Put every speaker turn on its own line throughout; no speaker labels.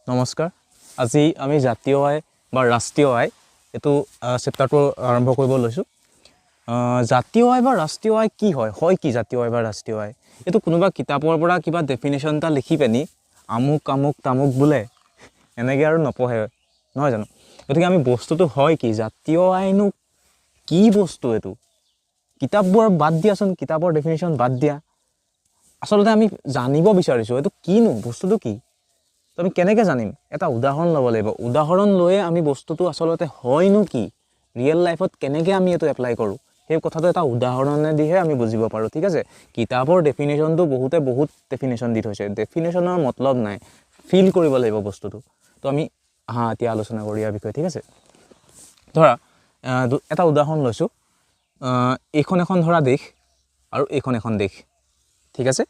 নমস্কাৰ আজি আমি জাতীয় আয় বা ৰাষ্ট্ৰীয় আয় এটো চেপ্টাৰটো আৰম্ভ কৰিব লৈছো জাতীয় আয় বা ৰাষ্ট্ৰীয় আয় কি হয় কি জাতীয় আয় বা ৰাষ্ট্ৰীয় আয় এটো কোনোবা কিতাপৰ পৰা কিবা ডেফিনেশন এটা লিখি পেনি আমুক আমুক তামুক বুলে এনেকৈ আৰু নপঢ়ে নহয় জানো গতিকে আমি বস্তুটো হয় কি জাতীয় আয়নো কি বস্তু এটো কিতাপবোৰ বাদ দিয়াচোন কিতাপৰ ডেফিনেশন বাদ দিয়া আসলতে আমি জানিব বিচাৰিছো এটো কিনো বস্তুটো কি তো আমি কেনেকৈ জানিম এটা উদাহৰণ ল'ব লাগিব উদাহৰণ লৈ আমি বস্তুটো আসলতে হয়নো কি ৰিয়েল লাইফত কেনেকৈ আমি এটো এপ্লাই কৰো সেই কথাটো এটা উদাহৰণে দিহে আমি বুজিব পাৰো ঠিক আছে কিতাপৰ ডেফিনেশনটো বহুত ডেফিনেশন দি থৈছে ডেফিনেশনৰ মতলব নাই ফিল কৰিব লাগিব বস্তুটো তো আমি এতিয়া আলোচনা কৰি ইয়াৰ বিষয়ে ঠিক আছে ধৰা এটা উদাহৰণ লৈছো এইখন এখন ধৰা দেশ আৰু এইখন এখন দেশ ঠিক আছে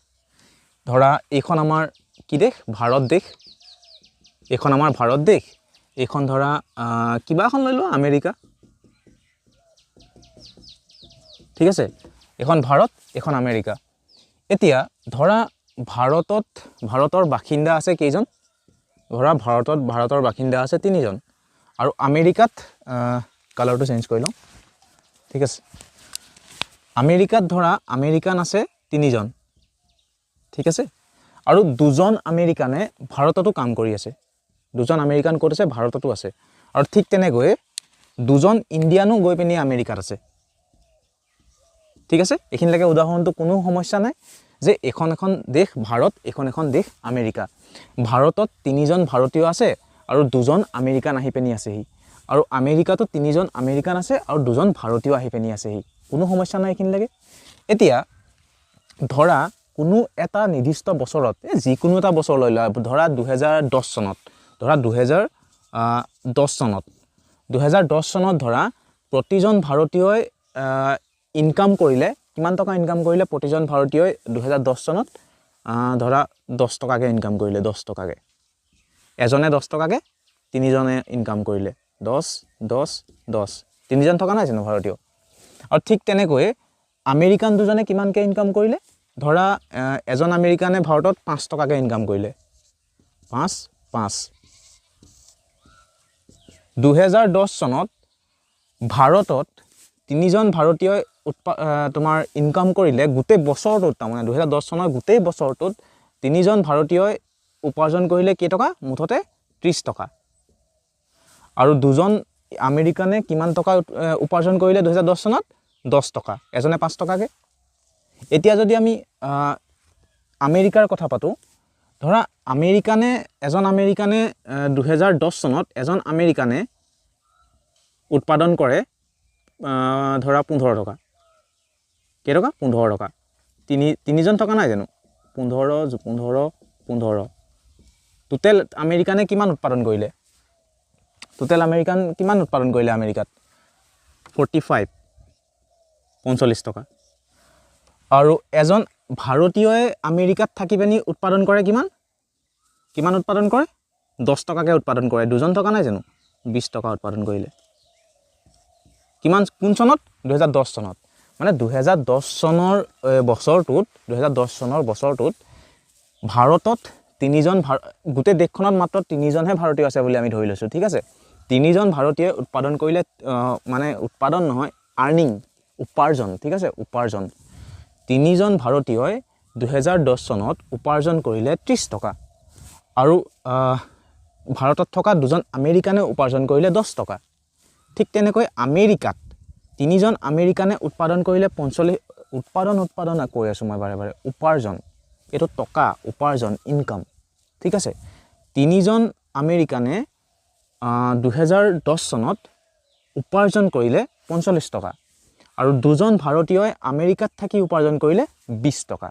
ধৰা এইখন আমাৰ কি দেশ ভাৰত দেশ এখন আমাৰ ভাৰত দেশ এখন ধৰা কিবা এখন লৈ লো আমেৰিকা ঠিক আছে এখন ভাৰত এখন আমেৰিকা এতিয়া ধৰা ভাৰতৰ বাসিন্দা আছে কেইজন ধৰা ভাৰতৰ বাসিন্দা আছে 3 জন আৰু আমেৰিকাত কালাৰটো চেঞ্জ কৰি লওঁ ঠিক আছে আমেৰিকাত ধৰা আমেৰিকান আছে 3 জন ঠিক আছে আৰু দুজন আমেৰিকানে ভাৰততো কাম কৰি আছে দুজন আমেৰিকান ক'ত আছে ভাৰততো আছে আৰু ঠিক তেনেকৈ দুজন ইণ্ডিয়ানো গৈ পিনি আমেৰিকাত আছে ঠিক আছে এখিনলৈকে উদাহৰণটো কোনো সমস্যা নাই যে এখন দেশ ভাৰত এখন দেশ আমেৰিকা ভাৰতত 3 জন ভাৰতীয় আছে আৰু দুজন আমেৰিকান আহি পিনি আছেহি আৰু আমেৰিকাতো 3 জন আমেৰিকান আছে আৰু দুজন ভাৰতীয় আহি পিনি আছেহি কোনো সমস্যা নাই এখিনলৈকে এতিয়া ধৰা কোনো এটা নিৰ্দিষ্ট বছৰত যিকোনো এটা বছৰ লৈ লোৱা ধৰা 2010 চনত ধৰা 2010 চনত ধৰা প্ৰতিজন ভাৰতীয়ই ইনকাম কৰিলে কিমান টকা ইনকাম কৰিলে প্ৰতিজন ভাৰতীয়ই 2010 চনত ধৰা 10 টকাকে ইনকাম কৰিলে 10 টকাকে এজনে 10 টকাকে তিনিজনে ইনকাম কৰিলে 10 তিনিজন টকা নাই জানো ভাৰতীয় আৰু ঠিক তেনেকৈ আমেৰিকান দুজনে কিমানকে ইনকাম কৰিলে ধৰা এজন আমেৰিকানে ভাৰতত 5 টকাকে ইনকাম কৰিলে 5 2010 চনত ভাৰতত 3 জন ভাৰতীয় তোমাৰ ইনকাম কৰিলে গোটেই বছৰটোত তাৰমানে 2010 চনৰ গোটেই বছৰটোত 3 জন ভাৰতীয়ই উপাৰ্জন কৰিলে কেই টকা মুঠতে 30 টকা আৰু দুজন আমেৰিকানে কিমান টকা উপাৰ্জন কৰিলে 2010 চনত 10 টকা এজনে 5 টকাকে এতিয়া যদি আমি আমেৰিকাৰ কথা পাতো ধৰা এজন আমেৰিকানে 2010 চনত এজন আমেৰিকানে উৎপাদন কৰে ধৰা 15 টকা কেই টকা 15 টকা তিনিজন টকা নাই জানো 15 টোটেল আমেৰিকানে কিমান উৎপাদন কৰিলে আমেৰিকাত 45 টকা আৰু এজন ভাৰতীয়ই আমেৰিকাত থাকি পিনি উৎপাদন কৰে কিমান উৎপাদন কৰে 10 টকাকে উৎপাদন কৰে দুজন টকা নাই জানো 20 টকা উৎপাদন কৰিলে কিমান কোন চনত 2010 চনত মানে 2010 চনৰ বছৰটোত ভাৰতত 3 জন গোটেই দেশখনত মাত্ৰ 3 জনহে ভাৰতীয় আছে বুলি আমি ধৰি লৈছো ঠিক আছে 3 জন ভাৰতীয় উৎপাদন কৰিলে মানে উৎপাদন নহয় উপাৰ্জন ঠিক আছে উপাৰ্জন 3 জন ভাৰতীয়ই 2010 চনত উপাৰ্জন কৰিলে 30 টকা আৰু ভাৰতত থকা দুজন আমেৰিকানে উপাৰ্জন কৰিলে 10 টকা ঠিক তেনেকৈ আমেৰিকাত 3 জন আমেৰিকানে উৎপাদন কৰিলে 45 উৎপাদন কৈ আছো মই বাৰে উপাৰ্জন এটো টকা উপাৰ্জন ইনকাম ঠিক আছে 3 জন আমেৰিকানে 2010 চনত উপাৰ্জন কৰিলে 45 টকা আৰু দুজন ভাৰতীয়ই আমেৰিকাত থাকি উপাৰ্জন কৰিলে 20 টকা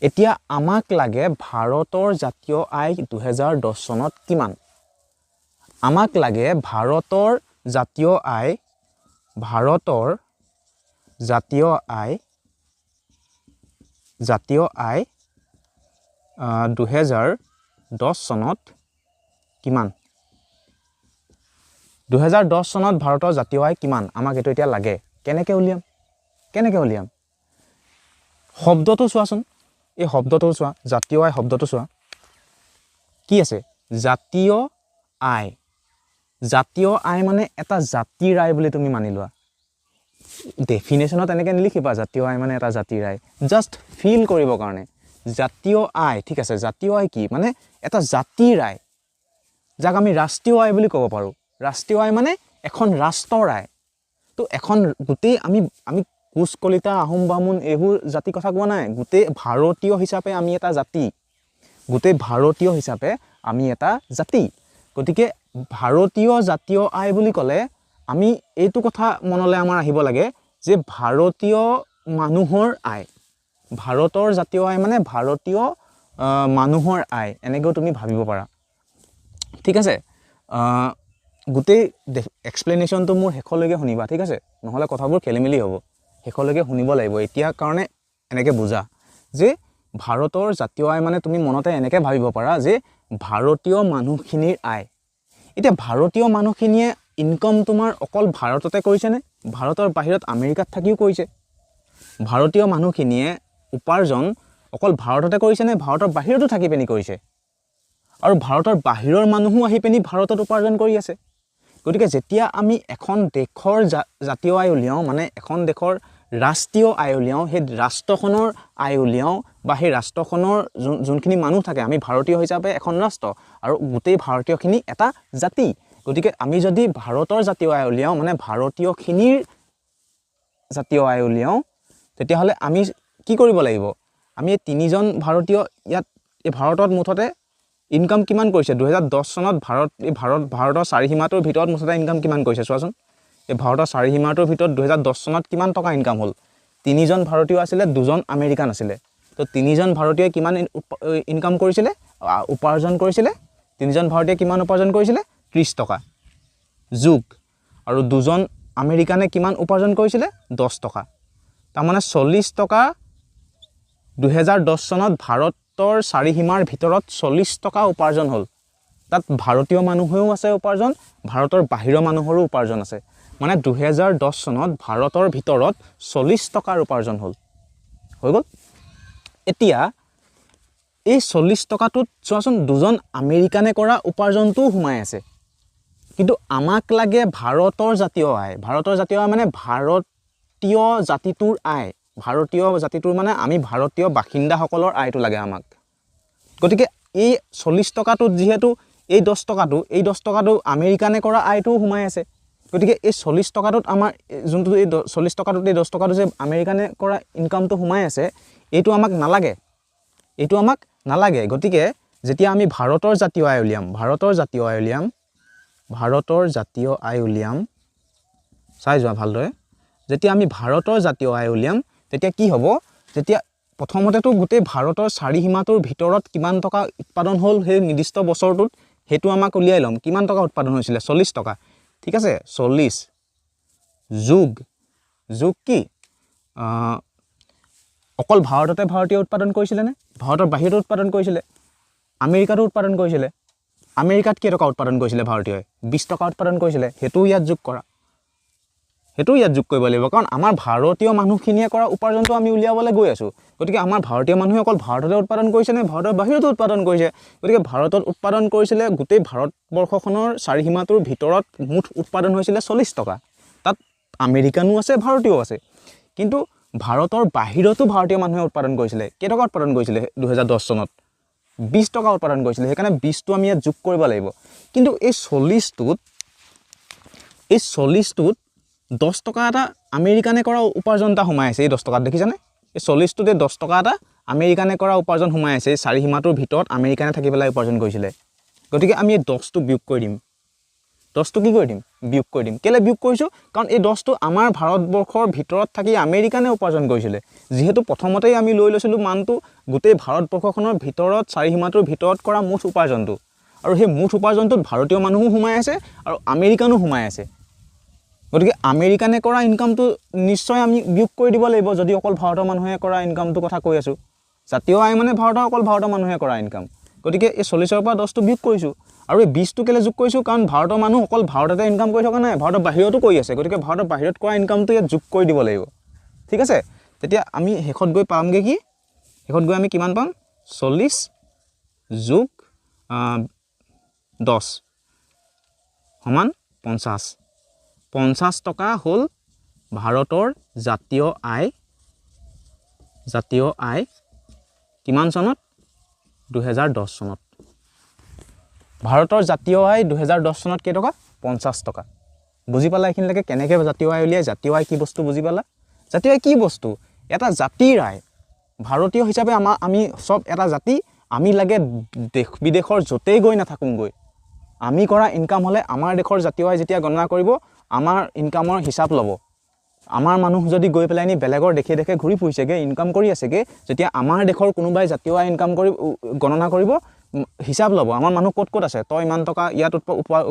এতিয়া আমাক লাগে ভাৰতৰ জাতীয় আয় 2010 চনত কিমান আমাক লাগে ভাৰতৰ জাতীয় আয় 2010 চনত কিমান 2010 চনত ভাৰতৰ জাতীয় আয় কিমান আমাক এটো এতিয়া লাগে কেনেকৈ উলিয়াম শব্দটো চোৱাচোন এই শব্দটো চোৱা জাতীয় আয় শব্দটো চোৱা কি আছে জাতীয় আয় জাতীয় আয় মানে এটা জাতিৰ আয় বুলি তুমি মানি লোৱা ডেফিনেশ্যনত এনেকৈ নিলিখিবা জাতীয় আয় মানে এটা জাতিৰ আয় জাষ্ট ফিল কৰিবৰ কাৰণে জাতীয় আয় ঠিক আছে জাতীয় আয় কি মানে এটা জাতিৰ আয় যাক আমি ৰাষ্ট্ৰীয় আয় বুলি ক'ব পাৰোঁ ৰাষ্ট্ৰীয় আয় মানে এখন ৰাষ্ট্ৰৰ আয় তো এখন গোটেই আমি কোচ কলিতা আহোম বামুণ এইবোৰ জাতি কথা কোৱা নাই গোটেই ভাৰতীয় হিচাপে আমি এটা জাতি গোটেই ভাৰতীয় হিচাপে আমি এটা জাতি গতিকে ভাৰতীয় জাতীয় আয় বুলি ক'লে আমি এইটো কথা মনলৈ আমাৰ আহিব লাগে যে ভাৰতীয় মানুহৰ আয় ভাৰতৰ জাতীয় আয় মানে ভাৰতীয় মানুহৰ আয় এনেকৈও তুমি ভাবিব পাৰা ঠিক আছে গোটেই এক্সপ্লেনেশ্যনটো মোৰ শেষলৈকে শুনিবা ঠিক আছে নহ'লে কথাবোৰ খেলিমেলি হ'ব শেষলৈকে শুনিব লাগিব এতিয়া কাৰণে এনেকৈ বুজা যে ভাৰতৰ জাতীয় আয় মানে তুমি মনতে এনেকৈ ভাবিব পাৰা যে ভাৰতীয় মানুহখিনিৰ আয় এতিয়া ভাৰতীয় মানুহখিনিয়ে ইনকম তোমাৰ অকল ভাৰততে কৰিছেনে ভাৰতৰ বাহিৰত আমেৰিকাত থাকিও কৰিছে ভাৰতীয় মানুহখিনিয়ে উপাৰ্জন অকল ভাৰততে কৰিছেনে ভাৰতৰ বাহিৰতো থাকি পিনি কৰিছে আৰু ভাৰতৰ বাহিৰৰ মানুহো আহি পিনি ভাৰতত উপাৰ্জন কৰি আছে গতিকে যেতিয়া আমি এখন দেশৰ জাতীয় আয় উলিয়াওঁ মানে এখন দেশৰ ৰাষ্ট্ৰীয় আয় উলিয়াওঁ সেই ৰাষ্ট্ৰখনৰ আয় উলিয়াওঁ বা সেই ৰাষ্ট্ৰখনৰ যোনখিনি মানুহ থাকে আমি ভাৰতীয় হিচাপে এখন ৰাষ্ট্ৰ আৰু গোটেই ভাৰতীয়খিনি এটা জাতি গতিকে আমি যদি ভাৰতৰ জাতীয় আয় উলিয়াওঁ মানে ভাৰতীয়খিনিৰ জাতীয় আয় উলিয়াওঁ তেতিয়াহ'লে আমি কি কৰিব লাগিব আমি তিনিজন ভাৰতীয় ইয়াত এই ভাৰতত মুঠতে ইনকাম কিমান কৰিছে 2010 চনত ভাৰতৰ চাৰিসীমাটোৰ ভিতৰত মুঠতে ইনকাম কিমান কৰিছে চোৱাচোন এই ভাৰতৰ চাৰিসীমাটোৰ ভিতৰত 2010 চনত কিমান টকা ইনকাম হ'ল তিনিজন ভাৰতীয় আছিলে দুজন আমেৰিকান আছিলে তো তিনিজন ভাৰতীয়ই কিমান ইনকাম কৰিছিলে উপাৰ্জন কৰিছিলে তিনিজন ভাৰতীয়ই কিমান উপাৰ্জন কৰিছিলে 30 টকা যোগ আৰু দুজন আমেৰিকানে কিমান উপাৰ্জন কৰিছিলে 10 টকা তাৰমানে 40 টকা 2010 চনত ভাৰতৰ চাৰিসীমাৰ ভিতৰত 40 টকা উপাৰ্জন হ'ল তাত ভাৰতীয় মানুহেও আছে উপাৰ্জন ভাৰতৰ বাহিৰৰ মানুহৰো উপাৰ্জন আছে মানে 2010 চনত ভাৰতৰ ভিতৰত 40 টকাৰ উপাৰ্জন হ'ল হৈ গ'ল এতিয়া এই 40 টকাটোত চোৱাচোন দুজন আমেৰিকানে কৰা উপাৰ্জনটোও সোমাই আছে কিন্তু আমাক লাগে ভাৰতৰ জাতীয় আয় মানে ভাৰতীয় জাতিটোৰ আয় ভাৰতীয় জাতিটোৰ মানে আমি ভাৰতীয় বাসিন্দাসকলৰ আয়টো লাগে আমাক গতিকে এই 40 টকাটোত যিহেতু এই 10 টকাটো আমেৰিকানে কৰা আয়টোও সোমাই আছে গতিকে এই 40 টকাটোত আমাৰ যোনটো এই 40 টকাটোত এই 10 টকাটো যে আমেৰিকানে কৰা ইনকামটো সোমাই আছে এইটো আমাক নালাগে গতিকে যেতিয়া আমি ভাৰতৰ জাতীয় আয় উলিয়াম চাই যোৱা ভালদৰে যেতিয়া আমি ভাৰতৰ জাতীয় আয় উলিয়াম তেতিয়া কি হ'ব যেতিয়া প্ৰথমতেতো গোটেই ভাৰতৰ চাৰিসীমাটোৰ ভিতৰত কিমান টকা উৎপাদন হ'ল সেই নিৰ্দিষ্ট বছৰটোত সেইটো আমাক উলিয়াই ল'ম কিমান টকা উৎপাদন হৈছিলে 40 টকা ঠিক আছে 40 যোগ কি অকল ভাৰততে ভাৰতীয় উৎপাদন কৰিছিলেনে ভাৰতৰ বাহিৰতো উৎপাদন কৰিছিলে আমেৰিকাতো উৎপাদন কৰিছিলে আমেৰিকাত কেই টকা উৎপাদন কৰিছিলে ভাৰতীয়ই 20 টকা উৎপাদন কৰিছিলে সেইটোও ইয়াত যোগ কৰিব লাগিব কাৰণ আমাৰ ভাৰতীয় মানুহখিনিয়ে কৰা উপাৰ্জনটো আমি উলিয়াবলৈ গৈ আছোঁ গতিকে আমাৰ ভাৰতীয় মানুহে অকল ভাৰততে উৎপাদন কৰিছেনে ভাৰতৰ বাহিৰতো উৎপাদন কৰিছে গতিকে ভাৰতত উৎপাদন কৰিছিলে গোটেই ভাৰতবৰ্ষখনৰ চাৰিসীমাটোৰ ভিতৰত মুঠ উৎপাদন হৈছিলে 40 টকা তাত আমেৰিকানো আছে ভাৰতীয়ও আছে কিন্তু ভাৰতৰ বাহিৰতো ভাৰতীয় মানুহে উৎপাদন কৰিছিলে কেই টকা উৎপাদন কৰিছিলে 2010 চনত 20 টকা উৎপাদন কৰিছিলে সেইকাৰণে 20টো আমি ইয়াত যোগ কৰিব লাগিব কিন্তু এই 40টোত 10 টকা এটা আমেৰিকানে কৰা উপাৰ্জন এটা সোমাই আছে এই 10 টকাত দেখিছানে এই 40টোতে 10 টকা এটা আমেৰিকানে কৰা উপাৰ্জন সোমাই আছে চাৰিসীমাটোৰ ভিতৰত আমেৰিকানে থাকি পেলাই উপাৰ্জন কৰিছিলে গতিকে আমি এই 10টো বিয়োগ কৰি দিম 10টো কি কৰি দিম বিয়োগ কৰি দিম কেলে বিয়োগ কৰিছোঁ কাৰণ এই 10টো আমাৰ ভাৰতবৰ্ষৰ ভিতৰত থাকি আমেৰিকানে উপাৰ্জন কৰিছিলে যিহেতু প্ৰথমতেই আমি লৈ লৈছিলোঁ মানটো গোটেই ভাৰতবৰ্ষখনৰ ভিতৰত চাৰিসীমাটোৰ ভিতৰত কৰা মুঠ উপাৰ্জনটো আৰু সেই মুঠ উপাৰ্জনটোত ভাৰতীয় মানুহো সোমাই আছে আৰু আমেৰিকানো সোমাই আছে গতিকে আমেৰিকানে কৰা ইনকামটো নিশ্চয় আমি বিয়োগ কৰি দিব লাগিব যদি অকল ভাৰতৰ মানুহে কৰা ইনকামটো কথা কৈ আছোঁ জাতীয় আয় মানে অকল ভাৰতৰ মানুহে কৰা ইনকাম গতিকে এই 40ৰ পৰা 10টো বিয়োগ কৰিছোঁ আৰু এই 20টো কেলে যোগ কৰিছোঁ কাৰণ ভাৰতৰ মানুহ অকল ভাৰততে ইনকাম কৰি থকা নাই ভাৰতৰ বাহিৰতো কৰি আছে গতিকে ভাৰতৰ বাহিৰত কৰা ইনকামটো ইয়াত যোগ কৰি দিব লাগিব ঠিক আছে তেতিয়া আমি শেষত গৈ পামগৈ কি শেষত গৈ আমি কিমান পাম 40 যোগ 10 সমান 50 50 টকা হ'ল ভাৰতৰ জাতীয় আয় কিমান চনত 2010 চনত ভাৰতৰ জাতীয় আয় 2010 চনত কেই টকা 50 টকা বুজি পালা এইখিনিলৈকে কেনেকৈ জাতীয় আয় উলিয়াই জাতীয় আয় কি বস্তু বুজি পালা জাতীয় আয় কি বস্তু এটা জাতিৰ আয় ভাৰতীয় হিচাপে আমি সব এটা জাতি আমি লাগে দেশ বিদেশৰ যতেই গৈ নাথাকোঁগৈ আমি কৰা ইনকাম হলে আমাৰ দেশৰ জাতীয় আয় যেতিয়া গণনা কৰিব আমাৰ ইনকামৰ হিচাপ ল'ব আমাৰ মানুহ যদি গৈ পেলাই নি বেলেগৰ দেখে দেখে ঘূৰি ফুৰিছেগে ইনকাম কৰি আছেগে যেতিয়া আমাৰ দেশৰ কোনোবাই জাতীয় আয় ইনকাম কৰি গণনা কৰিব হিচাপ ল'ব আমাৰ মানুহ ক'ত আছে তই ইমান টকা ইয়াত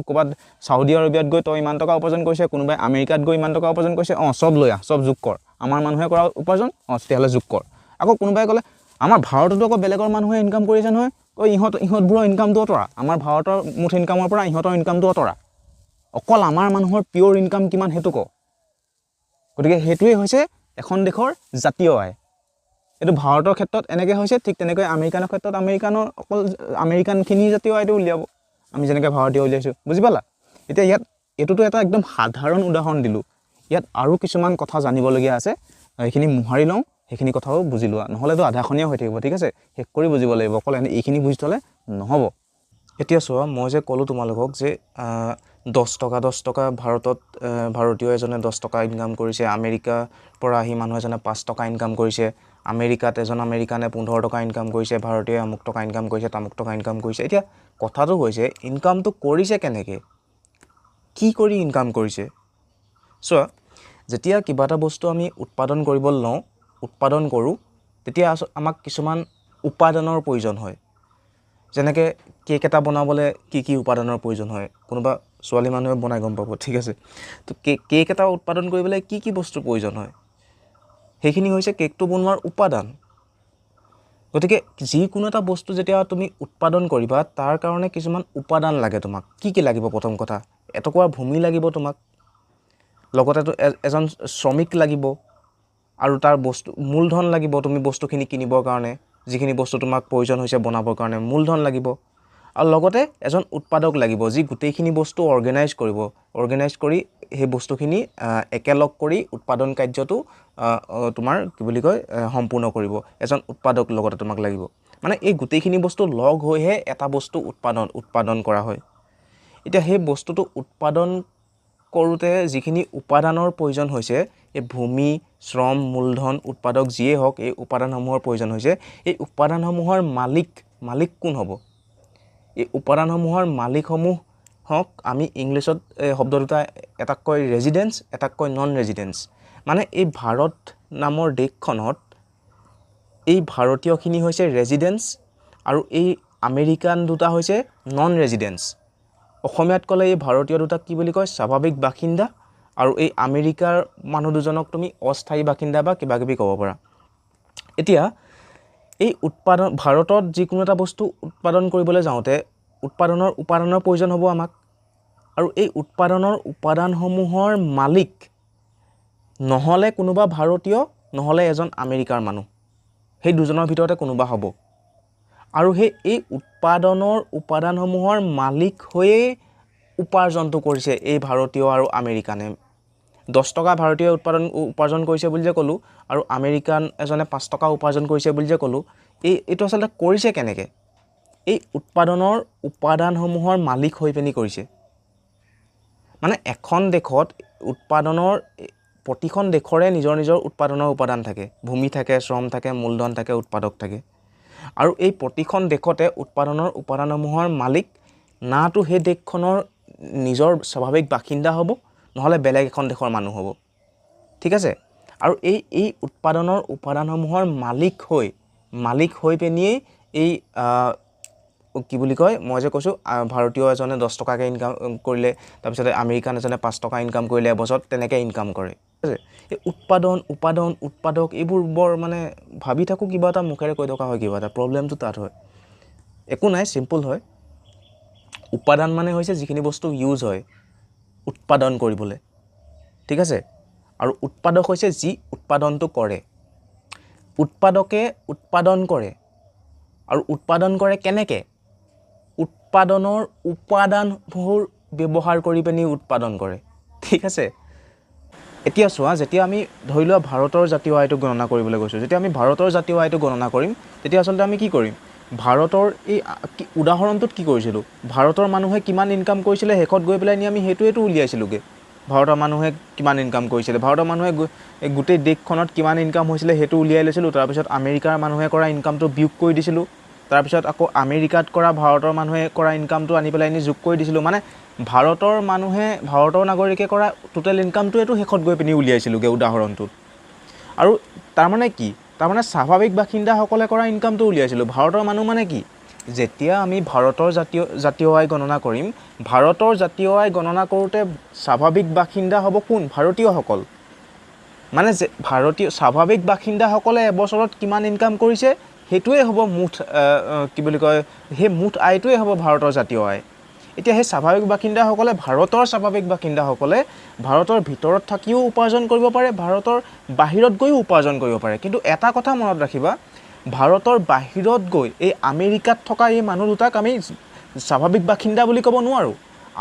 ক'ৰবাত সাউদি আৰবিয়াত গৈ তই ইমান টকা উপাৰ্জন কৰিছে কোনোবাই আমেৰিকাত গৈ ইমান টকা উপাৰ্জন কৰিছে সব লৈ সব যোগ কৰ আমাৰ মানুহে কৰা উপাৰ্জন তেতিয়াহ'লে যোগ কৰ আকৌ কোনোবাই ক'লে আমাৰ ভাৰততো আকৌ বেলেগৰ মানুহে ইনকাম কৰিছে নহয় ইহঁতবোৰৰ ইনকামটো অতৰা আমাৰ ভাৰতৰ মুঠ ইনকামৰ পৰা ইহঁতৰ ইনকামটো অতৰা অকল আমাৰ মানুহৰ পিয়ৰ ইনকাম কিমান সেইটো ক গতিকে সেইটোৱে হৈছে এখন দেশৰ জাতীয় আয় এইটো ভাৰতৰ ক্ষেত্ৰত এনেকৈ হৈছে ঠিক তেনেকৈ আমেৰিকানৰ ক্ষেত্ৰত আমেৰিকানৰ অকল আমেৰিকানখিনি জাতীয় আয়টো উলিয়াব আমি যেনেকৈ ভাৰতীয় উলিয়াইছোঁ বুজি পালা এতিয়া ইয়াত এইটোতো এটা একদম সাধাৰণ উদাহৰণ দিলোঁ ইয়াত আৰু কিছুমান কথা জানিবলগীয়া আছে এইখিনি মোহাৰি লওঁ সেইখিনি কথাও বুজি লোৱা নহ'লেতো আধাখনীয়া হৈ থাকিব ঠিক আছে শেষ কৰি বুজিব লাগিব অকল এইখিনি বুজি থ'লে নহ'ব এতিয়া চোৱা মই যে ক'লোঁ তোমালোকক যে 10 টকা ভাৰতত ভাৰতীয় এজনে 10 টকা ইনকাম কৰিছে আমেৰিকাৰ পৰা আহি মানুহ এজনে 5 টকা ইনকাম কৰিছে আমেৰিকাত এজন আমেৰিকানে 15 টকা ইনকাম কৰিছে ভাৰতীয় আমুক টকা ইনকাম কৰিছে তামুক টকা ইনকাম কৰিছে এতিয়া কথাটো হৈছে ইনকামটো কৰিছে কেনেকৈ কি কৰি ইনকাম কৰিছে চোৱা যেতিয়া কিবা এটা বস্তু আমি উৎপাদন কৰিবলৈ লওঁ উৎপাদন কৰোঁ তেতিয়া আমাক কিছুমান উপাদানৰ প্ৰয়োজন হয় যেনেকৈ কেক এটা বনাবলৈ কি উপাদানৰ প্ৰয়োজন হয় কোনোবা ছোৱালী মানুহে বনাই গম পাব ঠিক আছে তো কেক এটা উৎপাদন কৰিবলৈ কি বস্তুৰ প্ৰয়োজন হয় সেইখিনি হৈছে কেকটো বনোৱাৰ উপাদান গতিকে যিকোনো এটা বস্তু যেতিয়া তুমি উৎপাদন কৰিবা তাৰ কাৰণে কিছুমান উপাদান লাগে তোমাক কি লাগিব প্ৰথম কথা এটুকুৰা ভূমি লাগিব তোমাক লগতেতো এজন শ্ৰমিক লাগিব আৰু তাৰ বস্তু মূলধন লাগিব তুমি বস্তুখিনি কিনিবৰ কাৰণে যিখিনি বস্তু তোমাক প্ৰয়োজন হৈছে বনাবৰ কাৰণে মূলধন লাগিব আৰু লগতে এজন উৎপাদক লাগিব যি গোটেইখিনি বস্তু অৰ্গেনাইজ কৰি সেই বস্তুখিনি একেলগ কৰি উৎপাদন কাৰ্যটো তোমাৰ কি বুলি কয় সম্পূৰ্ণ কৰিব এজন উৎপাদক লগতে তোমাক লাগিব মানে এই গোটেইখিনি বস্তু লগ হৈহে এটা বস্তু উৎপাদন কৰা হয় এতিয়া সেই বস্তুটো উৎপাদন কৰোঁতে যিখিনি উপাদানৰ প্ৰয়োজন হৈছে এই ভূমি শ্ৰম মূলধন উৎপাদক যিয়ে হওক এই উপাদানসমূহৰ প্ৰয়োজন হৈছে এই উপাদানসমূহৰ মালিক কোন হ'ব এই উপাদানসমূহৰ মালিকসমূহক আমি ইংলিছত শব্দ দুটা এটাক কয় ৰেজিডেন্স এটাক কয় নন ৰেজিডেন্স মানে এই ভাৰত নামৰ দেশখনত এই ভাৰতীয়খিনি হৈছে ৰেজিডেন্স আৰু এই আমেৰিকান দুটা হৈছে নন ৰেজিডেন্স অসমীয়াত ক'লে এই ভাৰতীয় দুটাক কি বুলি কয় স্বাভাৱিক বাসিন্দা আৰু এই আমেৰিকাৰ মানুহ দুজনক তুমি অস্থায়ী বাসিন্দা বা কিবা কিবি ক'ব পাৰা এতিয়া এই ভাৰতত যিকোনো এটা বস্তু উৎপাদন কৰিবলৈ যাওঁতে উপাদানৰ প্ৰয়োজন হ'ব আমাক আৰু এই উৎপাদনৰ উপাদানসমূহৰ মালিক নহ'লে কোনোবা ভাৰতীয় নহ'লে এজন আমেৰিকাৰ মানুহ সেই দুজনৰ ভিতৰতে কোনোবা হ'ব আৰু এই উপাদানসমূহৰ মালিক হৈয়ে উপাৰ্জনটো কৰিছে এই ভাৰতীয় আৰু আমেৰিকানে 10 টকা ভাৰতীয় উপাৰ্জন কৰিছে বুলি যে ক'লোঁ আৰু আমেৰিকান এজনে 5 টকা উপাৰ্জন কৰিছে বুলি যে ক'লোঁ এইটো আচলতে কৰিছে কেনেকৈ এই উপাদানসমূহৰ মালিক হৈ পিনি কৰিছে মানে এখন দেশত প্ৰতিখন দেশৰে নিজৰ উৎপাদনৰ উপাদান থাকে ভূমি থাকে শ্ৰম থাকে মূলধন থাকে উৎপাদক থাকে আৰু এই প্ৰতিখন দেশতে উৎপাদনৰ উপাদানসমূহৰ মালিক নাটো সেই দেশখনৰ নিজৰ স্বাভাৱিক বাসিন্দা হ'ব নহ'লে বেলেগ এখন দেশৰ মানুহ হ'ব ঠিক আছে আৰু এই উৎপাদনৰ উপাদানসমূহৰ মালিক হৈ পিনিয়েই এই কি বুলি কয় মই যে কৈছোঁ ভাৰতীয় এজনে 10 টকাকৈ ইনকাম কৰিলে তাৰপিছতে আমেৰিকান এজনে 5 টকা ইনকাম কৰিলে এবছৰত তেনেকৈ ইনকাম কৰে ঠিক আছে এই উৎপাদক এইবোৰ বৰ মানে ভাবি থাকোঁ কিবা এটা মুখেৰে কৈ থকা হয় কিবা এটা প্ৰব্লেমটো তাত হয় একো নাই চিম্পল হয় উপাদান মানে হৈছে যিখিনি বস্তু ইউজ হয় উৎপাদন কৰিবলৈ ঠিক আছে আৰু উৎপাদক হৈছে যি উৎপাদনটো কৰে উৎপাদকে উৎপাদন কৰে আৰু উৎপাদন কৰে কেনেকৈ উৎপাদনৰ উপাদানবোৰ ব্যৱহাৰ কৰি পিনি উৎপাদন কৰে ঠিক আছে এতিয়া চোৱা যেতিয়া আমি ধৰি লোৱা ভাৰতৰ জাতীয় আয়টো গণনা কৰিবলৈ গৈছোঁ যেতিয়া আমি ভাৰতৰ জাতীয় আয়টো গণনা কৰিম তেতিয়া আচলতে আমি কি কৰিম ভাৰতৰ এই উদাহৰণটোত কি কৰিছিলোঁ ভাৰতৰ মানুহে কিমান ইনকাম কৰিছিলে শেষত গৈ পেলাই নি আমি সেইটোৱেতো উলিয়াইছিলোঁগৈ ভাৰতৰ মানুহে কিমান ইনকাম কৰিছিলে ভাৰতৰ মানুহে গোটেই দেশখনত কিমান ইনকাম হৈছিলে সেইটো উলিয়াই লৈছিলোঁ তাৰপিছত আমেৰিকাৰ মানুহে কৰা ইনকামটো বিয়োগ কৰি দিছিলোঁ তাৰপিছত আকৌ আমেৰিকাত কৰা ভাৰতৰ মানুহে কৰা ইনকামটো আনি পেলাই নি যোগ কৰি দিছিলোঁ মানে ভাৰতৰ মানুহে ভাৰতৰ নাগৰিকে কৰা টোটেল ইনকামটোৱেতো শেষত গৈ পিনি উলিয়াইছিলোঁগৈ উদাহৰণটোত আৰু তাৰমানে কি তাৰমানে স্বাভাৱিক বাসিন্দাসকলে কৰা ইনকামটো উলিয়াইছিলোঁ ভাৰতৰ মানুহ মানে কি যেতিয়া আমি ভাৰতৰ জাতীয় আয় গণনা কৰিম ভাৰতৰ জাতীয় আয় গণনা কৰোঁতে স্বাভাৱিক বাসিন্দা হ'ব কোন ভাৰতীয়সকল মানে যে ভাৰতীয় স্বাভাৱিক বাসিন্দাসকলে এবছৰত কিমান ইনকাম কৰিছে সেইটোৱে হ'ব মুঠ কি বুলি কয় সেই মুঠ আয়টোৱে হ'ব ভাৰতৰ জাতীয় আয় এতিয়া সেই স্বাভাৱিক বাসিন্দাসকলে ভাৰতৰ স্বাভাৱিক বাসিন্দাসকলে ভাৰতৰ ভিতৰত থাকিও উপাৰ্জন কৰিব পাৰে ভাৰতৰ বাহিৰত গৈও উপাৰ্জন কৰিব পাৰে কিন্তু এটা কথা মনত ৰাখিবা ভাৰতৰ বাহিৰত গৈ এই আমেৰিকাত থকা এই মানুহ দুটাক আমি স্বাভাৱিক বাসিন্দা বুলি ক'ব নোৱাৰোঁ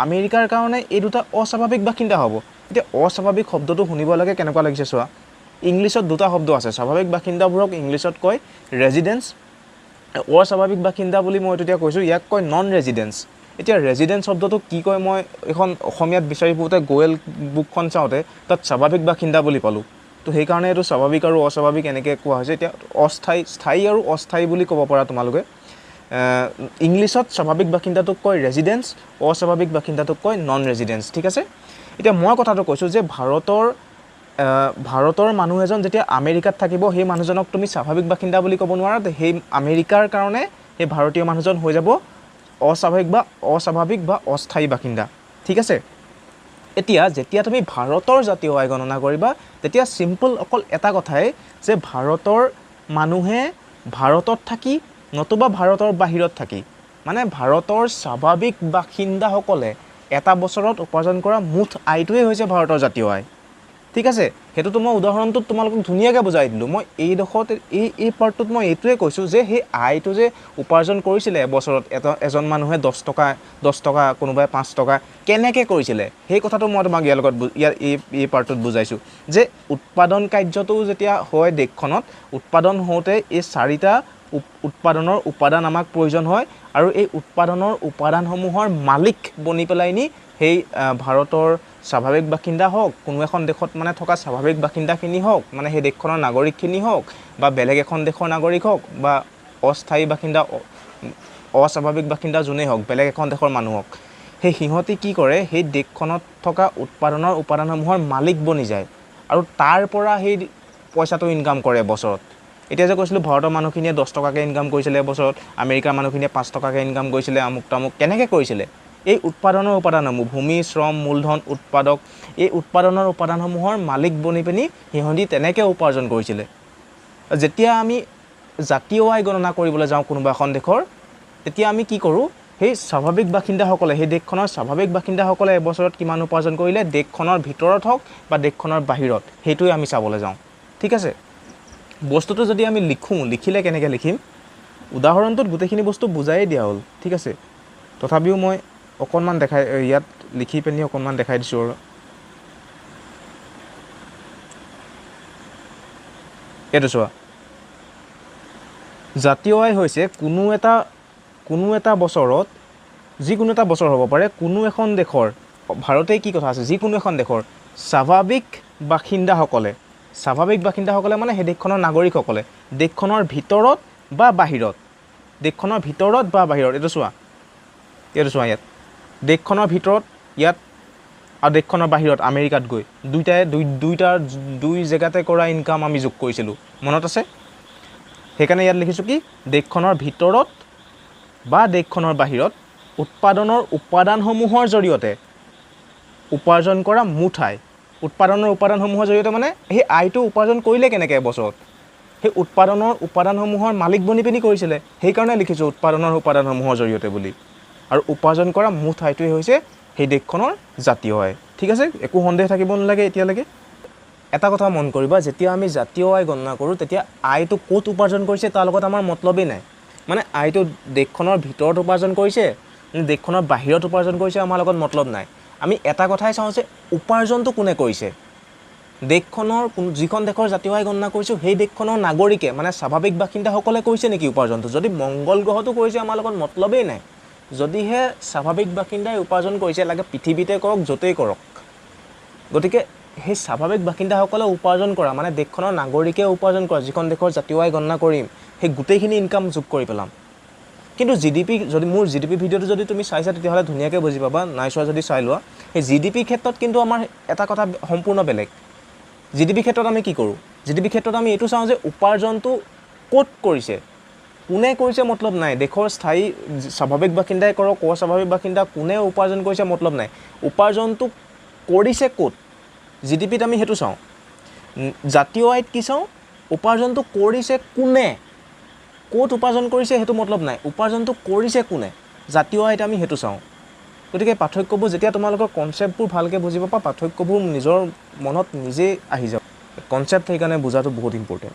আমেৰিকাৰ কাৰণে এই দুটা অস্বাভাৱিক বাসিন্দা হ'ব এতিয়া অস্বাভাৱিক শব্দটো শুনিব লাগে কেনেকুৱা লাগিছে চোৱা ইংলিছত দুটা শব্দ আছে স্বাভাৱিক বাসিন্দাবোৰক ইংলিছত কয় ৰেজিডেন্স অস্বাভাৱিক বাসিন্দা বুলি মই তেতিয়া কৈছোঁ ইয়াক কয় নন ৰেজিডেন্স এতিয়া ৰেজিডেন্স শব্দটো কি কয় মই এখন অসমীয়াত বিচাৰি পোতে গোৱেল বুকখন চাওঁতে তাত স্বাভাৱিক বাসিন্দা বুলি পালোঁ তো সেইকাৰণে এইটো স্বাভাৱিক আৰু অস্বাভাৱিক এনেকৈ কোৱা হৈছে এতিয়া স্থায়ী আৰু অস্থায়ী বুলি ক'ব পাৰা তোমালোকে ইংলিছত স্বাভাৱিক বাসিন্দাটোক কয় ৰেজিডেন্স অস্বাভাৱিক বাসিন্দাটোক কয় নন ৰেজিডেন্স ঠিক আছে এতিয়া মই কথাটো কৈছোঁ যে ভাৰতৰ মানুহ এজন যেতিয়া আমেৰিকাত থাকিব সেই মানুহজনক তুমি স্বাভাৱিক বাসিন্দা বুলি ক'ব নোৱাৰা সেই আমেৰিকাৰ কাৰণে সেই ভাৰতীয় মানুহজন হৈ যাব অস্বাভাৱিক বা অস্থায়ী বাসিন্দা ঠিক আছে এতিয়া যেতিয়া তুমি ভাৰতৰ জাতীয় আয় গণনা কৰিবা তেতিয়া চিম্পল অকল এটা কথাই যে ভাৰতৰ মানুহে ভাৰতত থাকি নতুবা ভাৰতৰ বাহিৰত থাকি মানে ভাৰতৰ স্বাভাৱিক বাসিন্দাসকলে এটা বছৰত উপাৰ্জন কৰা মুঠ আয়টোৱে হৈছে ভাৰতৰ জাতীয় আয় ঠিক আছে সেইটোতো মই উদাহৰণটোত তোমালোকক ধুনীয়াকৈ বুজাই দিলোঁ মই এইডোখৰত এই পাৰ্টটোত মই এইটোৱে কৈছোঁ যে সেই আয়টো যে উপাৰ্জন কৰিছিলে এবছৰত এজন মানুহে 10 টকা কোনোবাই 5 টকা কেনেকৈ কৰিছিলে সেই কথাটো মই তোমাক ইয়াৰ লগত এই পাৰ্টটোত বুজাইছোঁ যে উৎপাদন কাৰ্যটো যেতিয়া হয় দেশখনত উৎপাদন হওঁতে এই 4টা উৎপাদনৰ উপাদান আমাক প্ৰয়োজন হয় আৰু এই উৎপাদনৰ উপাদানসমূহৰ মালিক বনি পেলাই নি সেই ভাৰতৰ স্বাভাৱিক বাসিন্দা হওক কোনো এখন দেশত মানে থকা স্বাভাৱিক বাসিন্দাখিনি হওক মানে সেই দেশখনৰ নাগৰিকখিনি হওক বা বেলেগ এখন দেশৰ নাগৰিক হওক বা অস্থায়ী বাসিন্দা অস্বাভাৱিক বাসিন্দা যোনেই হওক বেলেগ এখন দেশৰ মানুহ হওক সেই সিহঁতি কি কৰে সেই দেশখনত থকা উৎপাদনৰ উপাদানসমূহৰ মালিক বনি যায় আৰু তাৰ পৰা সেই পইচাটো ইনকাম কৰে বছৰত এতিয়া যে কৈছিলোঁ ভাৰতৰ মানুহখিনিয়ে 10 টকাকৈ ইনকাম কৰিছিলে বছৰত আমেৰিকাৰ মানুহখিনিয়ে 5 টকাকৈ ইনকাম কৰিছিলে আমুক তামুক কেনেকৈ কৰিছিলে এই উৎপাদনৰ উপাদানসমূহ ভূমি শ্ৰম মূলধন উৎপাদক এই উৎপাদনৰ উপাদানসমূহৰ মালিক বনি পিনি সিহঁতি তেনেকৈ উপাৰ্জন কৰিছিলে যেতিয়া আমি জাতীয় আয় গণনা কৰিবলৈ যাওঁ কোনোবা এখন দেশৰ তেতিয়া আমি কি কৰোঁ সেই স্বাভাৱিক বাসিন্দাসকলে সেই দেশখনৰ স্বাভাৱিক বাসিন্দাসকলে এবছৰত কিমান উপাৰ্জন কৰিলে দেশখনৰ ভিতৰত হওক বা দেশখনৰ বাহিৰত সেইটোৱে আমি চাবলৈ যাওঁ ঠিক আছে বস্তুটো যদি আমি লিখিলে কেনেকৈ লিখিম উদাহৰণটোত গোটেইখিনি বস্তু বুজাই দিয়া হ'ল ঠিক আছে তথাপিও মই অকণমান ইয়াত লিখি পিনি অকণমান দেখাই দিছোঁ আৰু এইটো চোৱা জাতীয় আয় হৈছে কোনো এটা বছৰত যিকোনো এটা বছৰ হ'ব পাৰে কোনো এখন দেশৰ ভাৰতেই কি কথা আছে যিকোনো এখন দেশৰ স্বাভাৱিক বাসিন্দাসকলে মানে সেই দেশখনৰ নাগৰিকসকলে দেশখনৰ ভিতৰত বা বাহিৰত এইটো চোৱা ইয়াত দেশখনৰ ভিতৰত ইয়াত আৰু দেশখনৰ বাহিৰত আমেৰিকাত গৈ দুই জেগাতে কৰা ইনকাম আমি যোগ কৰিছিলোঁ মনত আছে সেইকাৰণে ইয়াত লিখিছোঁ কি দেশখনৰ ভিতৰত বা দেশখনৰ বাহিৰত উৎপাদনৰ উপাদানসমূহৰ জৰিয়তে উপাৰ্জন কৰা মুঠ আয় উৎপাদনৰ উপাদানসমূহৰ জৰিয়তে মানে সেই আয়টো উপাৰ্জন কৰিলে কেনেকৈ এবছৰত সেই উৎপাদনৰ উপাদানসমূহৰ মালিক বনি পিনি কৰিছিলে সেইকাৰণে লিখিছোঁ উৎপাদনৰ উপাদানসমূহৰ জৰিয়তে বুলি আৰু উপাৰ্জন কৰা মুঠ আয়টোৱে হৈছে সেই দেশখনৰ জাতীয় আয় ঠিক আছে একো সন্দেহ থাকিব নালাগে এতিয়ালৈকে এটা কথা মন কৰিবা যেতিয়া আমি জাতীয় আয় গণনা কৰোঁ তেতিয়া আয়টো ক'ত উপাৰ্জন কৰিছে তাৰ লগত আমাৰ মতলবেই নাই মানে আয়টো দেশখনৰ ভিতৰত উপাৰ্জন কৰিছে দেশখনৰ বাহিৰত উপাৰ্জন কৰিছে আমাৰ লগত মতলব নাই আমি এটা কথাই চাওঁ যে উপাৰ্জনটো কোনে কৰিছে দেশখনৰ যিখন দেশৰ জাতীয় আয় গণনা কৰিছোঁ সেই দেশখনৰ নাগৰিকে মানে স্বাভাৱিক বাসিন্দাসকলে কৰিছে নেকি উপাৰ্জনটো যদি মংগল গ্ৰহটো কৰিছে আমাৰ লগত মতলবেই নাই যদিহে স্বাভাৱিক বাসিন্দাই উপাৰ্জন কৰিছে লাগে পৃথিৱীতে কৰক য'তেই কৰক গতিকে সেই স্বাভাৱিক বাসিন্দাসকলে উপাৰ্জন কৰা মানে দেশখনৰ নাগৰিকে উপাৰ্জন কৰা যিখন দেশৰ জাতীয় আয় গণনা কৰিম সেই গোটেইখিনি ইনকাম যোগ কৰি পেলাম কিন্তু জিডিপি যদি মোৰ জিডিপি ভিডিঅ'টো যদি তুমি চাইছা তেতিয়াহ'লে ধুনীয়াকৈ বুজি পাবা নাই চোৱা যদি চাই লোৱা সেই জিডিপি ক্ষেত্ৰত কিন্তু আমাৰ এটা কথা সম্পূৰ্ণ বেলেগ জিডিপি ক্ষেত্ৰত আমি কি কৰোঁ জিডিপি ক্ষেত্ৰত আমি এইটো চাওঁ যে উপাৰ্জনটো ক'ত কৰিছে কোনে কৰিছে মতলব নাই দেশৰ স্থায়ী স্বাভাৱিক বাসিন্দাই কৰক অস্বাভাৱিক বাসিন্দা কোনে উপাৰ্জন কৰিছে মতলব নাই উপাৰ্জনটো কৰিছে ক'ত জিডিপিত আমি সেইটো চাওঁ জাতীয় আয়ত কি চাওঁ উপাৰ্জনটো কৰিছে কোনে ক'ত উপাৰ্জন কৰিছে সেইটো মতলব নাই উপাৰ্জনটো কৰিছে কোনে জাতীয় আয়ত আমি সেইটো চাওঁ গতিকে পাৰ্থক্যবোৰ যেতিয়া তোমালোকৰ কনচেপ্টবোৰ ভালকৈ বুজি পাবা পাৰ্থক্যবোৰ নিজৰ মনত নিজেই আহি যাব কনচেপ্ট সেইকাৰণে বুজাটো বহুত ইম্পৰ্টেণ্ট